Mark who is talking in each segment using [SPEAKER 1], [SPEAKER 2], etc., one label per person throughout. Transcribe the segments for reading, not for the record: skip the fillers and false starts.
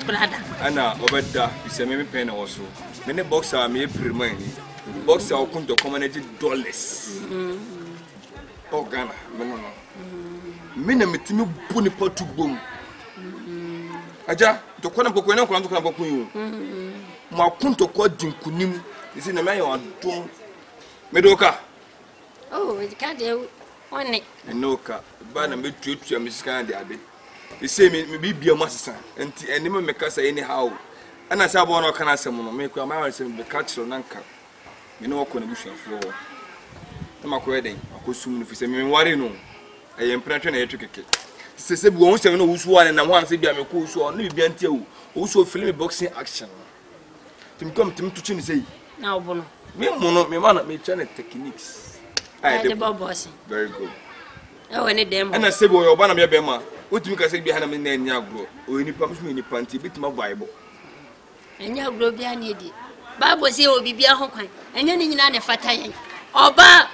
[SPEAKER 1] brother.
[SPEAKER 2] Ana obeda ise me pen na wo so. Me ne boxer me prima ni. Boxer o kunto community dollars. Oh Ghana, me no. Me na metimi bu ni potu bom. Aja, to kwana pokwe na kwana to kwana pokwe yo. Ma kunto ko dinkunim. Isi na me ayo adon. Me doka.
[SPEAKER 1] Oh, it can't do one.
[SPEAKER 2] Enoka, ba na me tuatua me sika de ade. Ise me bibia masesa. Enti enema me kasa anyhow. Ana sa bo na kana asem no, me kwa ma asem be catch na nka. Me no ko na busuafo. Na makoye den, akosum no fi se me ware no. Eye mpratwe na yetu keke. Se bi won se no wusu ane na ho an se bia me ko wusu no bibia ntia wo. Wusu film boxing action. Tim kom tim tuchi ni sei.
[SPEAKER 1] Na obo no.
[SPEAKER 2] Me mono me man me channel techniques.
[SPEAKER 1] The boss.
[SPEAKER 2] Very good.
[SPEAKER 1] Oh, any dem.
[SPEAKER 2] And I say boy oba na me be ma. Otumi ka say bia na me na anya agro. O ni pam so ni panti bitima Bible.
[SPEAKER 1] Anya agro bia na edi. Bible say obi bia ho kwan. Anya ni nyina na fata yen. Oba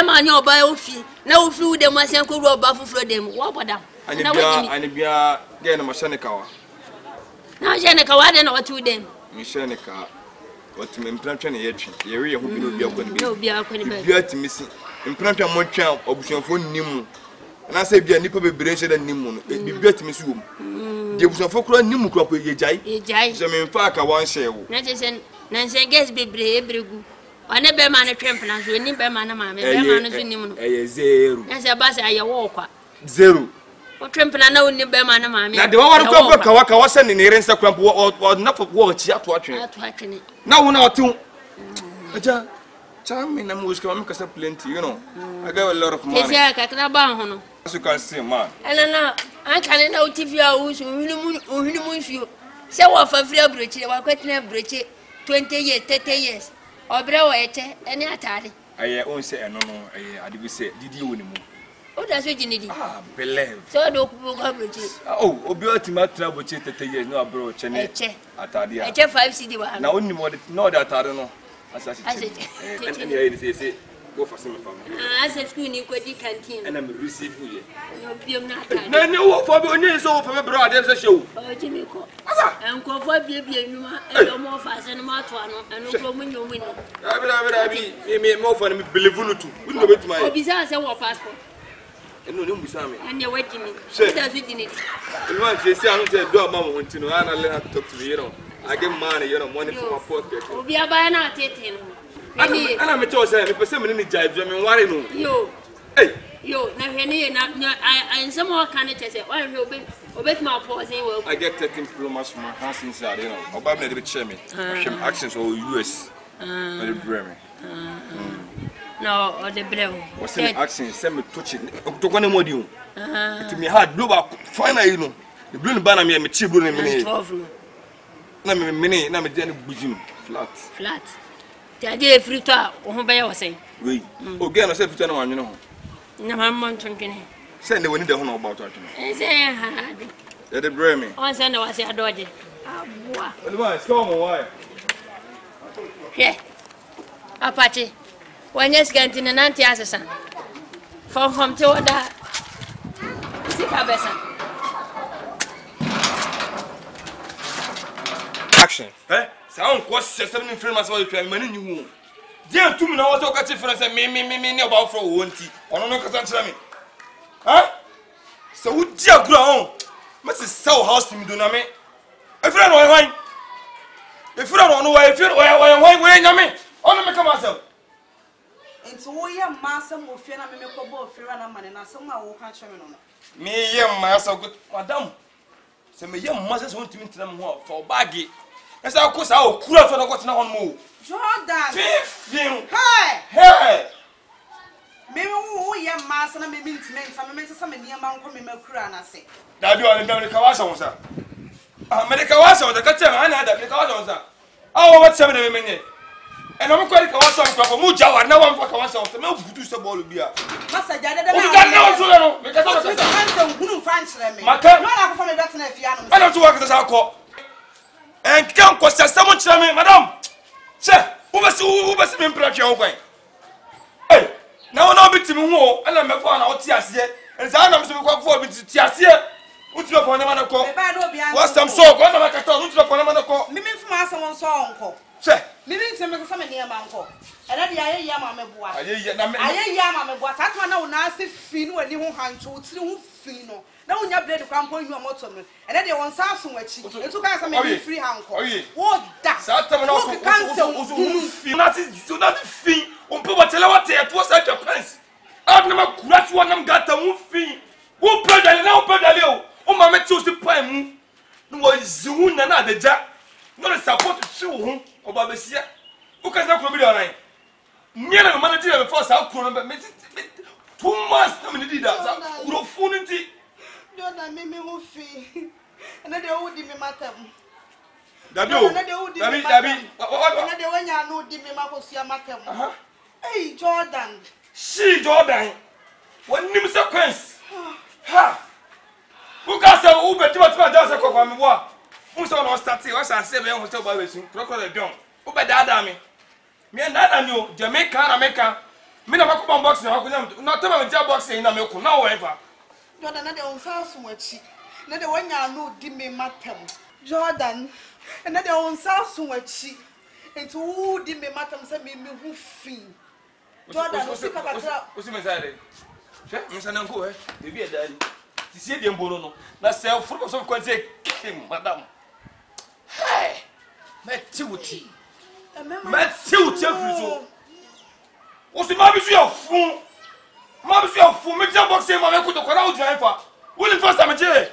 [SPEAKER 1] ma anya oba ofi. Na ofi u dem asen ko ru oba fufuro dem. Wo bodam.
[SPEAKER 2] Ani bia ge na mechanic wa.
[SPEAKER 1] Na mechanic wa de na watu dem.
[SPEAKER 2] Mechanic what me mpratwe na ye twi. Ye we ye ho bi no bia kwa ni bi.
[SPEAKER 1] No bia kwa ni bi.
[SPEAKER 2] Bia timisi. Mpratwe mo twa obusuafo nimu. Na say bia nipa bebre nche da nimu no. Bia timisi wo mu. De obusuafo kura nimu kura ko ye jai.
[SPEAKER 1] Ye jai.
[SPEAKER 2] So me mfa aka wan share wo.
[SPEAKER 1] Na che na nse guess bebre ebregu. One be ma na twempna so ni be ma na ma me be ma no so nimu no.
[SPEAKER 2] Zero.
[SPEAKER 1] Na se ba se aye wo kwa.
[SPEAKER 2] Zero.
[SPEAKER 1] O twempna na woni be ma na ma me.
[SPEAKER 2] Na de wa kwa ka wasa ni rensa krampo o na fo wo chi ato atwe.
[SPEAKER 1] Ato atwe.
[SPEAKER 2] Na wo na otu. Aja chami na music ma kasa plenty, you know. I got a lot of money.
[SPEAKER 1] Yes, ka kana ba ho no.
[SPEAKER 2] As you can see, man.
[SPEAKER 1] Elena, an kan na utifia wo so ohini mu nsuo. Se wo fa fira brochi, wa kwetena brochi 20 years, 30 years. Obre wo eche, ene atare.
[SPEAKER 2] Aye, on say eno no, aye, adibi say didi wo ni mu.
[SPEAKER 1] O da so jinidi.
[SPEAKER 2] Ah, believe.
[SPEAKER 1] So do ku ko brochi.
[SPEAKER 2] Oh, obi otima tra brochi 30 years no abro che ne.
[SPEAKER 1] Eche.
[SPEAKER 2] Atade a.
[SPEAKER 1] Eche 5 cedi wa.
[SPEAKER 2] Na oni mo no da atare no. Asasi.
[SPEAKER 1] Asasi.
[SPEAKER 2] Aye, say go for some family.
[SPEAKER 1] Asa school ni ko di canteen.
[SPEAKER 2] And I'm receive you.
[SPEAKER 1] No biom na atare.
[SPEAKER 2] Na wo for be onye so for me bro ade say show.
[SPEAKER 1] O jimi ko.
[SPEAKER 2] Asa.
[SPEAKER 1] Enko fo bie nwuma, e do mo fa se no ma to ano, eno ko mu nyomu ni.
[SPEAKER 2] Abi, me mo for me believe no too. We no bet my.
[SPEAKER 1] Obisa se wo passport.
[SPEAKER 2] No, no mbisa me.
[SPEAKER 1] Anya wajimi. O da so jinidi.
[SPEAKER 2] You want to say I don't do mama want no and I let her talk to me, you know. I get money, you know, money from my pocket.
[SPEAKER 1] Obi aba na atete no.
[SPEAKER 2] Ana me tell say me person me ni jive me worry no.
[SPEAKER 1] Yo.
[SPEAKER 2] Hey.
[SPEAKER 1] Yo, na hwene na I some more can it say. Why obet my pause well.
[SPEAKER 2] I get 13 diplomas from my house inside, you know. Oba me dey check me. Shame actions or US. Very brave me.
[SPEAKER 1] No, or the brave.
[SPEAKER 2] What's the action? Send me touch it. To go na modi o. It me hard blow back final you know. The blue banner me chi blue me.
[SPEAKER 1] 12.
[SPEAKER 2] Na me na me dey bujim flat.
[SPEAKER 1] Flat. Tade frita o ho be ya wose.
[SPEAKER 2] Wei. Oge na say frita na wanwene ho.
[SPEAKER 1] Na mamma ntwenkene.
[SPEAKER 2] Send the one dey ho na about atwene.
[SPEAKER 1] Say hard.
[SPEAKER 2] They dey brave me.
[SPEAKER 1] On send was ya doje. Aboa.
[SPEAKER 2] Oluma, come on why?
[SPEAKER 1] He. Apache. Wanya skantine nanti asesa. From te oda. Sika besa.
[SPEAKER 2] Action. Eh? Sound cost 7 frame as well to many new. Dear 2 minutes what talk difference me about for won't ono no kasa nchira me. Huh? So wo dia ground. Must sell house to me do na me. If you don't why? If you don't know why if you why nyame. Ono me come myself.
[SPEAKER 3] Into we ya massa mo fie na me ko bo fira na mane na so ma wo ka chwe me no.
[SPEAKER 2] Me ye massa good madam. Se me ye massa so ntimi ntina me ho for bagi. Esa ko sa o kura so na ko tina hon mo.
[SPEAKER 3] Jordan.
[SPEAKER 2] Fim.
[SPEAKER 3] Hey. Me wo ye massa na me ntime nta me nsa me niam nko me makura na se.
[SPEAKER 2] Da bi o le me ka wa sa wonsa. Ah me ka wa sa wonsa ka tell ana da me ka wa sa wonsa. Ah what say me na me menye. And I'm going to watch some Mujawa, no one for myself. No good to ball be a Master Jada. No, because I'm going to France. My car, not from the Dutton piano. I don't work as I call. And can't cost us so much, madam. Sir, who was in pressure? Hey, now no bit to me more, and I'm a fan out here, and I'm so going for me to Tiasia. Uti of one man ko.
[SPEAKER 3] Me ba no bia.
[SPEAKER 2] What's some so go na makata uti of one man ko.
[SPEAKER 3] Me fuma asem so onko.
[SPEAKER 2] Che.
[SPEAKER 3] Me nti me so me ne ma nko. Ena de aye ya ma me boa.
[SPEAKER 2] Aye na me.
[SPEAKER 3] Aye ya ma me boa. Satwa na wo na ase fi no ani ho hancho, tiri ho fi no. Na wo nya bread kwampo nyu moto no. Ena de won sa so wachi. Etu kan sa me free hanko. Wo da.
[SPEAKER 2] Satwa na so fi. Na fi. Umpe watela wate ya tuwa sa Japanese. Abna makura tuwa na mgata mu fi. Wo pedale na wo pedale o. O ma meti o si pa mu. No wo ziwu na adeja. No le support tu ho. O ba besia. O ka sa kuro bi da ran. Nye na manager na before sa kuro na me 2 months na me di da. Sa kuro fu nti.
[SPEAKER 3] Yo na me ho fi. Na de wo di me matam.
[SPEAKER 2] Dabi o. Dabi.
[SPEAKER 3] Na de wanya no di me makosia matam. Hey Jordan.
[SPEAKER 2] She Jordan. What name sequence? Ha. Who can say who bet you just ko kwa me boa? Who say no start it? What shall say be hotel ba we sun. Crocodile don. Who be dada me? Me and dada me o Jamaica. Me na makọ box na ko na tell me jab box na me ko na whatever.
[SPEAKER 3] Jordan na de on sa so wachi. Na de wanya no di me matam. Jordan. Na de on sa so wachi. Enti who di me matam say me hu fi. Jordan, o sika katra.
[SPEAKER 2] O si mensare. Che, mensana nko Baby e dali. Ti sie de mbono no. Na se o furu so ko nse madam. Hey! Meti wuti. Meti wuti afuso. O si ma bi su afun. Ma bi su afun, me jam box e ma me ko to kwara o dran fa. Wo ni fa sa me je.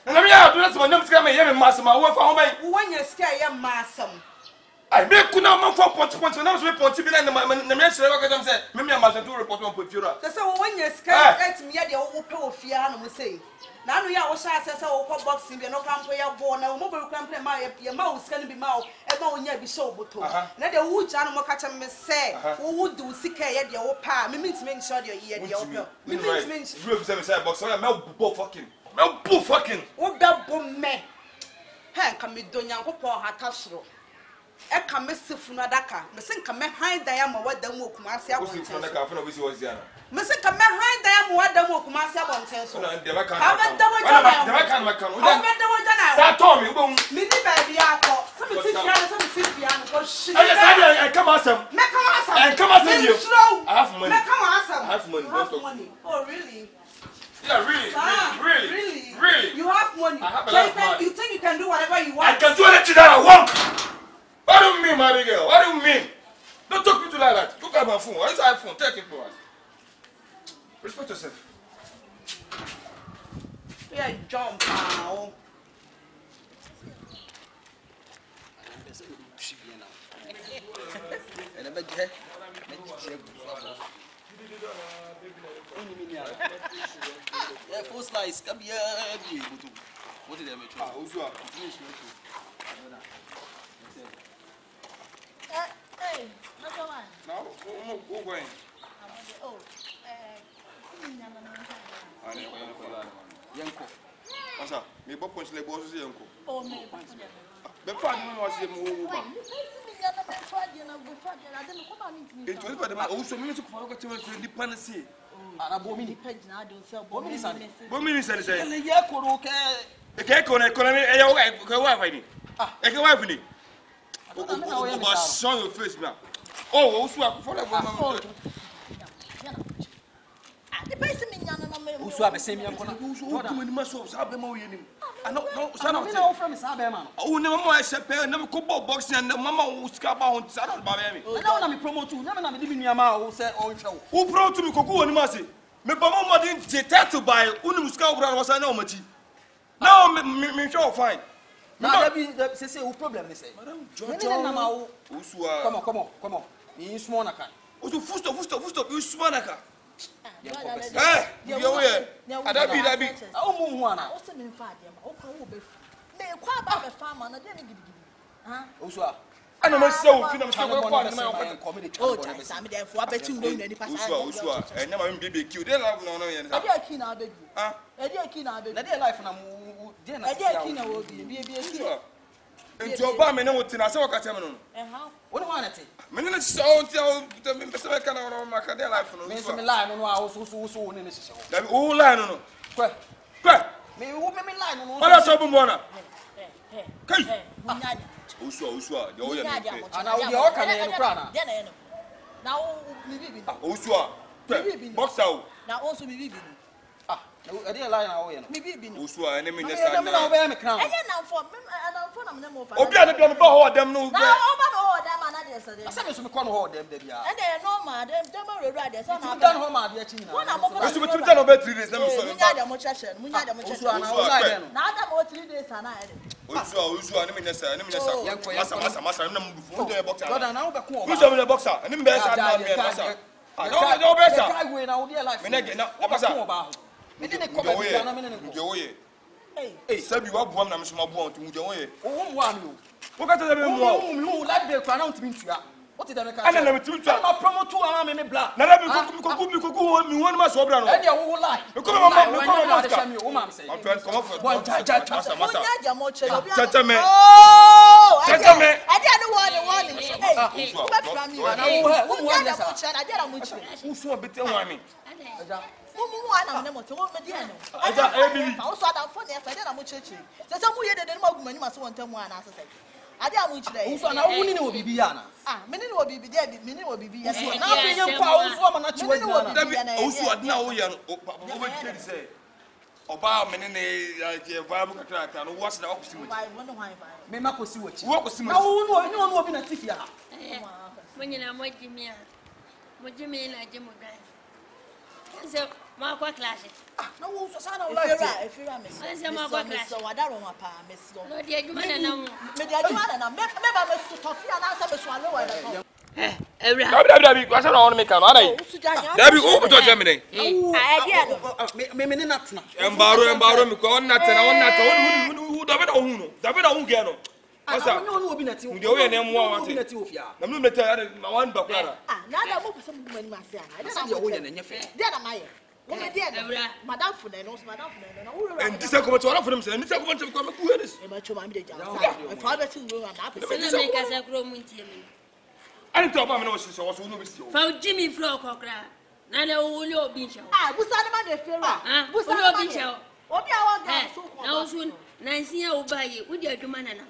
[SPEAKER 2] Na me ya do na se ma nyam sika me ye me masama wo fa ho mai.
[SPEAKER 3] Wo wanya sika ye masam.
[SPEAKER 2] I make kuna man for point na so point bi na me chere wa ka jam say me am to report on Pofiora.
[SPEAKER 3] Say wo wanya sika let me ya de wo pe ofia na mo say. Na no ya wo sha say wo ko boxing bi no kampo ya bo na wo mo be kampo ma ya ma wo sika no bi ma wo e ma wo nya bi show boto. Na de wo ja no mo ka chem me say wo do sika ya de wo pa me mint me nsho de ye de wo pe. Me mint me nsho.
[SPEAKER 2] You say me say box me bo fucking. Me bo fucking.
[SPEAKER 3] Wo da bo me. Ha ka me do nyankopon hata soro. E ka me sefunu adaka me se nka me han dan ya ma wadam okumase abonten so
[SPEAKER 2] adaka fa na bisi was yana
[SPEAKER 3] me se nka me han dan ya ma wadam okumase abonten so
[SPEAKER 2] na de ba kan
[SPEAKER 3] ha be dawo jana
[SPEAKER 2] de ba kan ma kan
[SPEAKER 3] ha be dawo jana
[SPEAKER 2] sa to me wo
[SPEAKER 3] me di ba bia ko so me ti fia no ko shi
[SPEAKER 2] I say I come asem
[SPEAKER 3] me come asem
[SPEAKER 2] I come asem you
[SPEAKER 3] I
[SPEAKER 2] have money
[SPEAKER 3] me come asem
[SPEAKER 2] I have money
[SPEAKER 3] don't money oh really
[SPEAKER 2] yeah really
[SPEAKER 3] you have money
[SPEAKER 2] so
[SPEAKER 3] you think you can do whatever you want
[SPEAKER 2] I can do anything that I want. What do you mean, my big girl? What do you mean? Don't talk to me like that. Look at my phone. Why is my phone? Take it, bro. Respect yourself.
[SPEAKER 3] Yeah, jump now.
[SPEAKER 4] Yeah, full slice. Come here. What did I make?
[SPEAKER 5] Hey, number one.
[SPEAKER 2] No, who going?
[SPEAKER 5] Oh,
[SPEAKER 2] Yanko. What's up? Me both punch like bosses Yanko.
[SPEAKER 5] oh, me.
[SPEAKER 2] The part you want to see move. It was by the man also means to follow to dependency.
[SPEAKER 4] And I bought me.
[SPEAKER 2] What means I say?
[SPEAKER 4] Okay.
[SPEAKER 2] The cake on economy, a wife. A wife. Show your face now. Oh, also I follow for
[SPEAKER 5] The person in Yana,
[SPEAKER 4] who swap the same young
[SPEAKER 2] woman must have them all in him. I don't
[SPEAKER 4] know from his Alabama.
[SPEAKER 2] Oh, never more I said, never could boxing and the mama who scab on Saturday. I
[SPEAKER 4] don't know promote to never know living Yama who said, oh, show.
[SPEAKER 2] Who brought to me Coco and Massy? Me Bama didn't get to buy Unusca was I know much. Now, me show fine.
[SPEAKER 4] Now, that say, who problem they say?
[SPEAKER 2] Madam
[SPEAKER 4] Come on. You small account.
[SPEAKER 2] Also, footstop, you swanaka. Eh, you're here. I be.
[SPEAKER 4] Oh, Moana.
[SPEAKER 5] also in Fadia, okay, may quite about a farmer, and then huh?
[SPEAKER 4] Also,
[SPEAKER 2] I know myself, I'm
[SPEAKER 4] comedy.
[SPEAKER 5] Oh, I'm there for I bet you know any person.
[SPEAKER 2] And never be killed. They love no.
[SPEAKER 5] I did a keen out baby.
[SPEAKER 2] Ah,
[SPEAKER 5] I did a keen out baby.
[SPEAKER 4] I did life and
[SPEAKER 5] I did a keen will be a keen.
[SPEAKER 2] and your bar may know what I saw.
[SPEAKER 5] And how?
[SPEAKER 4] What do you want to take?
[SPEAKER 2] Minute so tell the members of my career life.
[SPEAKER 4] Miss me line on our so in this show.
[SPEAKER 2] That all line on.
[SPEAKER 4] Quick.
[SPEAKER 6] Me wo me line no.
[SPEAKER 2] Wala so bu mbona. Kai.
[SPEAKER 5] Munyanya.
[SPEAKER 2] Usua, de oye me.
[SPEAKER 6] Ana wo de o ka na no kra na.
[SPEAKER 5] De na ye no. Na wo mi bibi.
[SPEAKER 2] Usua. Boxer.
[SPEAKER 5] Na o so mi bibi.
[SPEAKER 6] Ade line na wo ye no.
[SPEAKER 5] Mi bibi no.
[SPEAKER 2] Usua ene me
[SPEAKER 6] Na
[SPEAKER 2] nyesa.
[SPEAKER 6] na wo me kra.
[SPEAKER 5] Eye na mfo na me mo fa.
[SPEAKER 2] Obi ane bia me ba ho dem no.
[SPEAKER 5] Na o ba no ho dem ana de so de.
[SPEAKER 6] Asa me so me ko no ho dem da bia.
[SPEAKER 5] And they normal, them already there. So
[SPEAKER 6] now done home at the china.
[SPEAKER 5] One am go.
[SPEAKER 2] Eso bitu tell over 3 days na me so.
[SPEAKER 5] Munya dem mo cheshe, munya dem mo cheshe. Na adam o 3 days ana ede.
[SPEAKER 2] Usua ene me nyesa. Masa na mu bufu. Ndo e boxer.
[SPEAKER 6] God na wo be ko.
[SPEAKER 2] Usua me boxer. Ene me sa na me masa. No be sa.
[SPEAKER 6] Try we na wo dey life.
[SPEAKER 2] Me na na masa.
[SPEAKER 6] Me dey come be na me ne ko.
[SPEAKER 2] Nje oye. Sabi wa buam na me so ma buam to nje oye.
[SPEAKER 6] O wo mo am yo.
[SPEAKER 2] Wo ka tell me mo.
[SPEAKER 6] Wo life dey kwa na ntimi ntua. What did I make?
[SPEAKER 2] Ana na me timi ntua.
[SPEAKER 6] Ma promote to ama me bla.
[SPEAKER 2] Na na me ko mi won ma so bra no.
[SPEAKER 6] E dey wo life.
[SPEAKER 2] Me ko ma boxer.
[SPEAKER 6] Wo ma say.
[SPEAKER 2] My friend come off.
[SPEAKER 6] Masa.
[SPEAKER 5] Munya dem mo cheshe obi.
[SPEAKER 2] Chacha me.
[SPEAKER 5] Oh,
[SPEAKER 2] Chacha me.
[SPEAKER 5] ade ade warning. Hey, wo be fra mi.
[SPEAKER 6] Na wo mo
[SPEAKER 5] dem mo cheshe, ade na mo chire.
[SPEAKER 2] Usua bete ho ami.
[SPEAKER 5] Mumu ana me mo te wo me di eno.
[SPEAKER 2] Aja ebi.
[SPEAKER 5] Na wo so adam fo na e fa de na mo cheshe. Se se mu ye de ma gumani ma so won tamu ana asese. Ade a mo chire.
[SPEAKER 6] Wo so na wo ni ne wo bibi ya na.
[SPEAKER 5] Me ni wo bibi de bi, me ni wo bibi ya.
[SPEAKER 6] Na fe yen kwa wo so ma na chiwa na.
[SPEAKER 2] Dabi Usua na wo ye no. Wo be tell say. Oba me ne ye vibe kakra no wo na okosi mo.
[SPEAKER 6] Me ma kosi wo chi.
[SPEAKER 2] Wo okosi mo.
[SPEAKER 6] Na wo no obi na tifia.
[SPEAKER 1] Munyina mo jimia. Mo jimi na jimu dan. Kanse ma kwa class.
[SPEAKER 6] Na wo so sa na wo life.
[SPEAKER 5] Efira me.
[SPEAKER 1] Kanse ma kwa class.
[SPEAKER 5] So wadaro ma pa me so.
[SPEAKER 1] No de adwuma na na mo.
[SPEAKER 5] Me de adwuma na me ba me so tofia na sa me so ale wa na.
[SPEAKER 1] Ewra.
[SPEAKER 2] Dabi kwasa na won me ka no adai. Dabi wo to tell me den.
[SPEAKER 6] Me ne natna.
[SPEAKER 2] Embaro me ko on natna won dabi na hu no. Dabi na hu ge no. Asa.
[SPEAKER 6] No obi na ti.
[SPEAKER 2] Nde wo ye na mu wa
[SPEAKER 6] Obi na
[SPEAKER 2] wate.
[SPEAKER 6] ti ofia.
[SPEAKER 2] Na me meta ade ma wan ba kwara.
[SPEAKER 5] Na da mo pese mu mani ma se ana.
[SPEAKER 6] Asa de wo ye na nyefe.
[SPEAKER 5] De na ma ye. Wo me de na. Madam fu na no, madam fu na no. Wo re.
[SPEAKER 2] En disa ko ma wala fo se. Disa ko ma ko me ku hedes.
[SPEAKER 5] E ma choma mi de jam. E fa be ti wo na pese.
[SPEAKER 1] Na me kasa kro mu ntie me.
[SPEAKER 2] Ani to ba me no so so no be si.
[SPEAKER 1] Fa jimi flow kokra. Na le wo le obi nche.
[SPEAKER 5] Busa na ma de fera.
[SPEAKER 1] Busa na obi nche.
[SPEAKER 5] Obi a wa ga so ko.
[SPEAKER 1] Na wo so na nsia wo ba ye. Wo de adwuma na na.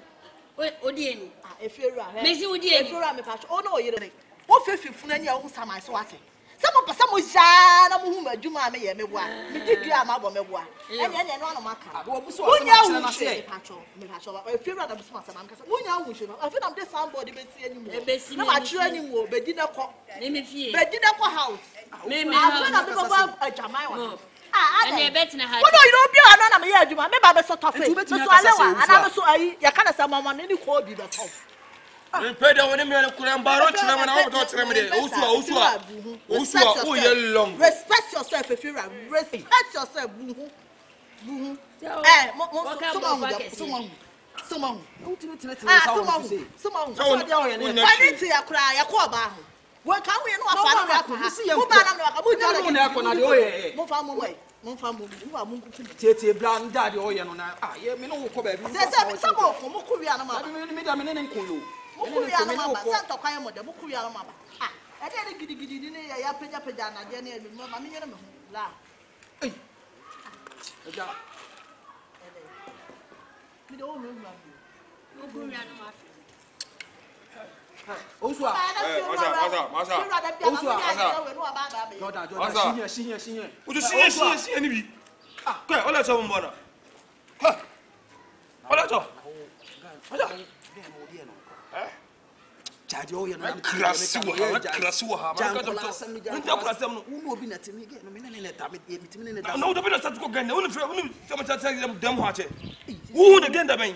[SPEAKER 1] Odi eni.
[SPEAKER 5] Efera.
[SPEAKER 1] Mesi odi eni.
[SPEAKER 5] Efera me pa. O na o yere. Wo fefifu na ni a wo sama so ate. Se mo pesa mo ja na mo hu madwuma me ye meboa. Me didi a ma bo meboa. Enye no ana maka.
[SPEAKER 6] Wo buso wa na na se.
[SPEAKER 5] Me pa cho. Efera da buso ma sama kasa. Wo nya hu hwe no. Afi na me de somebody be si ani mo.
[SPEAKER 1] Ebesi
[SPEAKER 5] na ma chiro ani mo be di na ko.
[SPEAKER 1] Ne me fie.
[SPEAKER 5] Be di na ko house.
[SPEAKER 1] Me
[SPEAKER 5] Afi na me bo ajamai wa.
[SPEAKER 1] Ane betina ha.
[SPEAKER 5] Wo no you know bi ana na me ye adwuma me ba be so tofe. Me so alewa ana me so ayi ya kana sa mama ne ni ko bi be to.
[SPEAKER 2] Me pede woni me ne kura mbaro chira me na wo to chira me de. Usua o ye long.
[SPEAKER 5] Respect yourself if you respect yourself buhu. Buhu. Someone. Quality ya kura ya ko ba ho. Wo ka wo ye no afa na akwa ha. Wo ba na no aka bu jara
[SPEAKER 6] no na akwa na de oye.
[SPEAKER 5] Mo fa mo we. Mo fa mo bi. Wo amungu tu.
[SPEAKER 6] Tete bra nda de oye no na ye me no wo ko ba bi.
[SPEAKER 5] Se mo ko mo ku wi ana ma.
[SPEAKER 6] Me da me ne nko yo.
[SPEAKER 5] Mo ku wi ana ma ba. Sa to kwan mo de mo ku wi ana ma ba. E de gidigidi ni ya peja na de na elu ma me nyere me ho. La.
[SPEAKER 6] Eh. Eja.
[SPEAKER 5] Mi de o ru ma.
[SPEAKER 1] Mo ku wi ana ma.
[SPEAKER 6] Osua.
[SPEAKER 2] Masa.
[SPEAKER 6] Jordan. She.
[SPEAKER 2] Uju she ni bi. Kwa ola cho mbona. Ha. Ola cho. Ola.
[SPEAKER 6] Charge o ye no
[SPEAKER 2] krasiwa ha. Ma ka to. Nta krasam no.
[SPEAKER 6] Unu obi na temi ge no me ne ta me temi ne da.
[SPEAKER 2] No do bi na start ko ganda. Unu sama ta dem ho ache. Wu de ganda ben.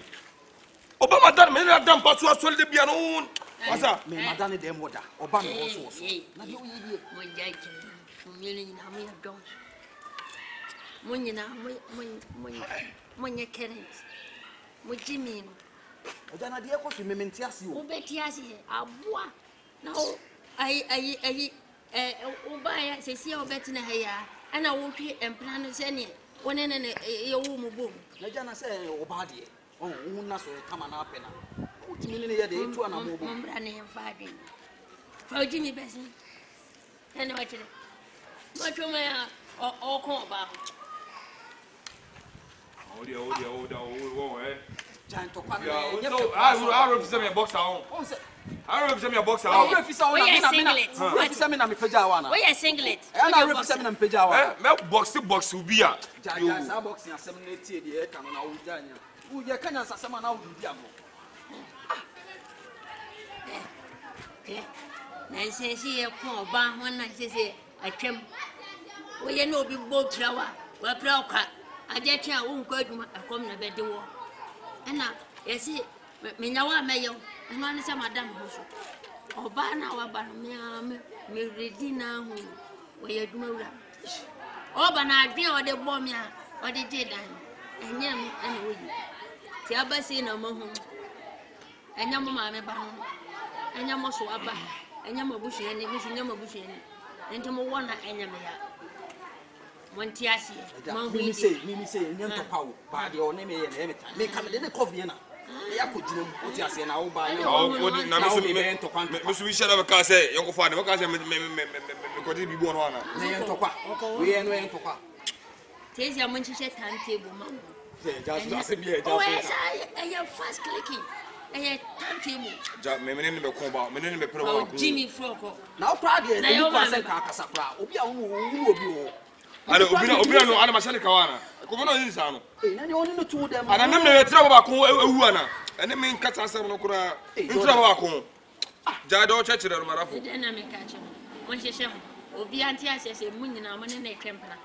[SPEAKER 2] Obama dan me na dam pa so asol de bia no. Wasa
[SPEAKER 6] me madane dem woda. Oba me wo so.
[SPEAKER 1] Na de o ye die. Mo jaji. Mo nyele nyina mo ya don. Mo nyina mo nye current. Mo jimi no.
[SPEAKER 6] Oja na de ko so me menti ase o.
[SPEAKER 1] Wo beti ase aboa. Na o ayi o ba ya sesi o beti na ha ya. Ana wo twi empla no se ne wone ne ye wo mu bom.
[SPEAKER 6] Na ja na se oba de. Hu na so kama na apena. Utimi ne ye de etu ana mo bo.
[SPEAKER 1] Mo bra ne fa de. Fa jimi besi. Ene wa tire. Mo twoma ya o ko ba.
[SPEAKER 6] Giant to come.
[SPEAKER 2] I represent your box out. I represent your box out.
[SPEAKER 1] Where you singlet? Where you singlet?
[SPEAKER 6] And I represent them Pejawa.
[SPEAKER 2] Box will be a
[SPEAKER 6] boxing 780 the can on our Daniel. Who you can answer someone out with Diabo.
[SPEAKER 1] Nancy, see a poor bar one night, say, I came. We you know, be both shower, well, proper. I just won't go to a common bed the war. And now, you see, me now I may, and one is a madam also. Or bar now about me ready now, where you do that. Oh, but I dream of the bomb, or the dead, and yam and we. See, I've seen no more. And your mamma, and your most wabba, and your bushy, and your missing your bushy, and to one and your mayor. Montiasi,
[SPEAKER 6] Mimi say, Yanto Power, by your name, and every time. They come in the Coviana. I could do what you say now by Mr. We shall have a car say, Uncle Father, what can I be born on? We are no Toka.
[SPEAKER 1] Taste your Manchester timetable, Mamma.
[SPEAKER 6] Just
[SPEAKER 1] I am fast clicking. I had timetable.
[SPEAKER 2] Jack, my name is Comba, my name is
[SPEAKER 1] Jimmy Frocko.
[SPEAKER 6] now, Pradi, and you are saying Casapra, Obia.
[SPEAKER 2] I don't know, I'm a Sanikawana. Come on, this one.
[SPEAKER 6] And you only know two of them.
[SPEAKER 2] And I never trouble about Kuana. And the main cats are some Okura. Trouble. Jado Church and Marafu.
[SPEAKER 1] Then I may catch him. When she shall, Obiantia says a moon in our money, Tempera.